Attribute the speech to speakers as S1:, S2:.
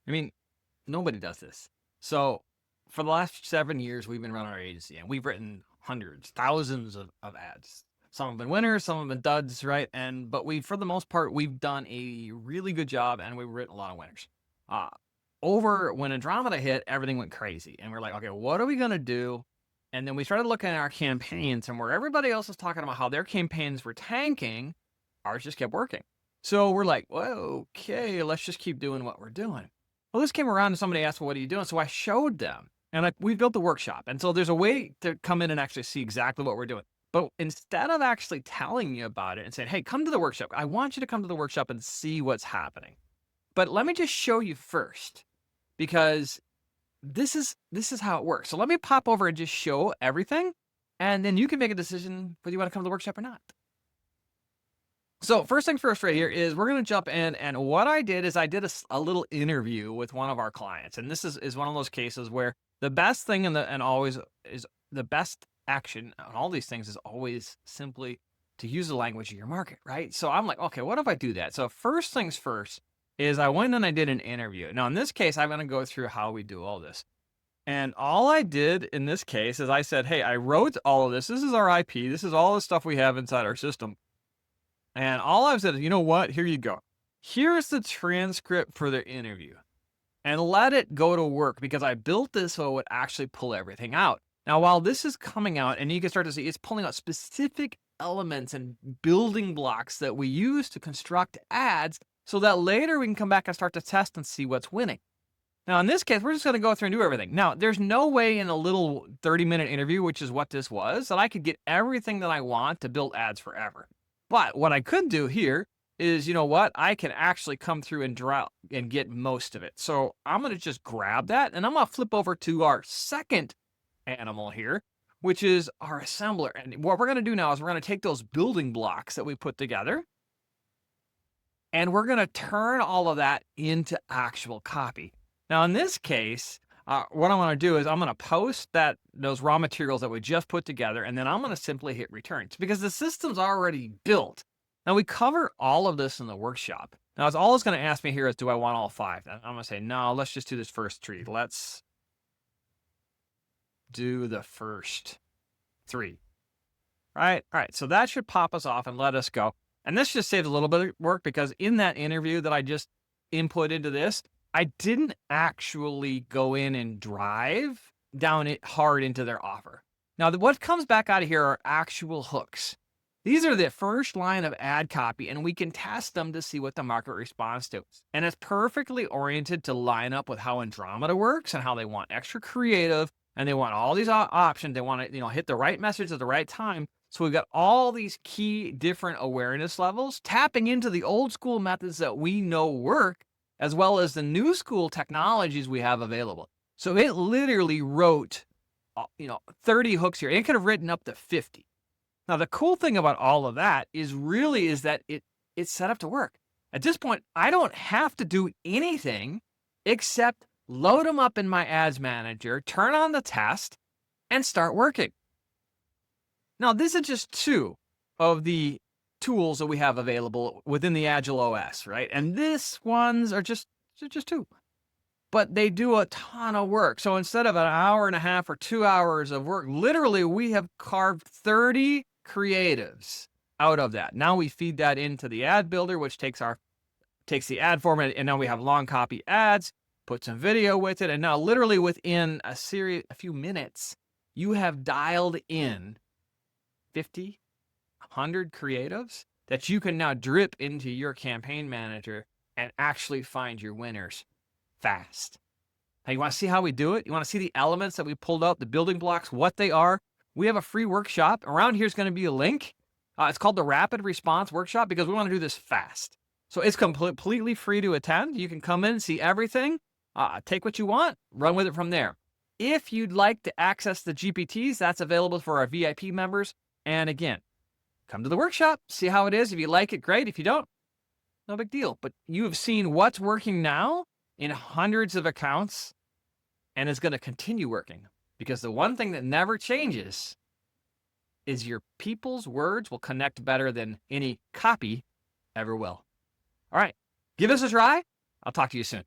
S1: I mean, nobody does this. So for the last 7 years, we've been running our agency and we've written hundreds, thousands of ads. Some have been winners, some have been duds, right? But for the most part, we've done a really good job and we've written a lot of winners. Uh, Over when Andromeda hit, everything went crazy. And we're like, okay, what are we going to do? And then we started looking at our campaigns, and where everybody else is talking about how their campaigns were tanking, ours just kept working. So we're like, well, okay, let's just keep doing what we're doing. Well, this came around and somebody asked, well, what are you doing? So I showed them, and we built the workshop. And so there's a way to come in and actually see exactly what we're doing. But instead of actually telling you about it and saying, hey, come to the workshop, I want you to come to the workshop and see what's happening. But let me just show you first, because this is how it works. So let me pop over and just show everything, and then you can make a decision whether you want to come to the workshop or not. So first things first right here is we're going to jump in, and what I did is I did a little interview with one of our clients. And this is one of those cases where the best thing and always is the best action on all these things is always simply to use the language of your market, right? So I'm like, okay, what if I do that? So first things first is I went and I did an interview. Now in this case, I'm going to go through how we do all this. And all I did in this case is I said, hey, I wrote all of this. This is our IP. This is all the stuff we have inside our system. And all I've said is, you know what? Here you go. Here's the transcript for the interview. And let it go to work, because I built this so it would actually pull everything out. Now, while this is coming out, and you can start to see it's pulling out specific elements and building blocks that we use to construct ads so that later we can come back and start to test and see what's winning. Now, in this case, we're just going to go through and do everything. Now, there's no way in a little 30-minute interview, which is what this was, that I could get everything that I want to build ads forever. But what I could do here is, you know what? I can actually come through and draw and get most of it. So I'm going to just grab that, and I'm going to flip over to our second animal here, which is our assembler. And what we're going to do now is we're going to take those building blocks that we put together, and we're going to turn all of that into actual copy. Now, in this case, what I'm going to do is I'm going to post those raw materials that we just put together, and then I'm going to simply hit returns because the system's already built. Now, we cover all of this in the workshop. Now, all it's going to ask me here is, do I want all 5? And I'm going to say, no, let's just do this first 3. Let's do the first 3. All right, so that should pop us off and let us go. And this just saves a little bit of work, because in that interview that I just input into this, I didn't actually go in and drive down it hard into their offer. Now, what comes back out of here are actual hooks. These are the first line of ad copy, and we can test them to see what the market responds to. And it's perfectly oriented to line up with how Andromeda works and how they want extra creative, and they want all these options. They want to, hit the right message at the right time. So we've got all these key different awareness levels, tapping into the old school methods that we know work, as well as the new school technologies we have available. So it literally wrote, 30 hooks here. It could have written up to 50. Now, the cool thing about all of that is that it's set up to work. At this point, I don't have to do anything except load them up in my ads manager, turn on the test, and start working. Now, this is just 2 of the tools that we have available within the Agile OS, right? And these ones are just 2, but they do a ton of work. So instead of an hour and a half or 2 hours of work, literally we have carved 30 creatives out of that. Now we feed that into the ad builder, which takes the ad format, and now we have long copy ads, put some video with it, and now literally within a few minutes, you have dialed in 50, 100 creatives that you can now drip into your campaign manager and actually find your winners fast. Now, you want to see how we do it? You want to see the elements that we pulled out, the building blocks, what they are? We have a free workshop. Around here is going to be a link. It's called the Rapid Response Workshop, because we want to do this fast. So it's completely free to attend. You can come in and see everything, take what you want, run with it from there. If you'd like to access the GPTs, that's available for our VIP members. And again, come to the workshop, see how it is. If you like it, great. If you don't, no big deal. But you have seen what's working now in hundreds of accounts, and is going to continue working, because the one thing that never changes is your people's words will connect better than any copy ever will. All right, give us a try. I'll talk to you soon.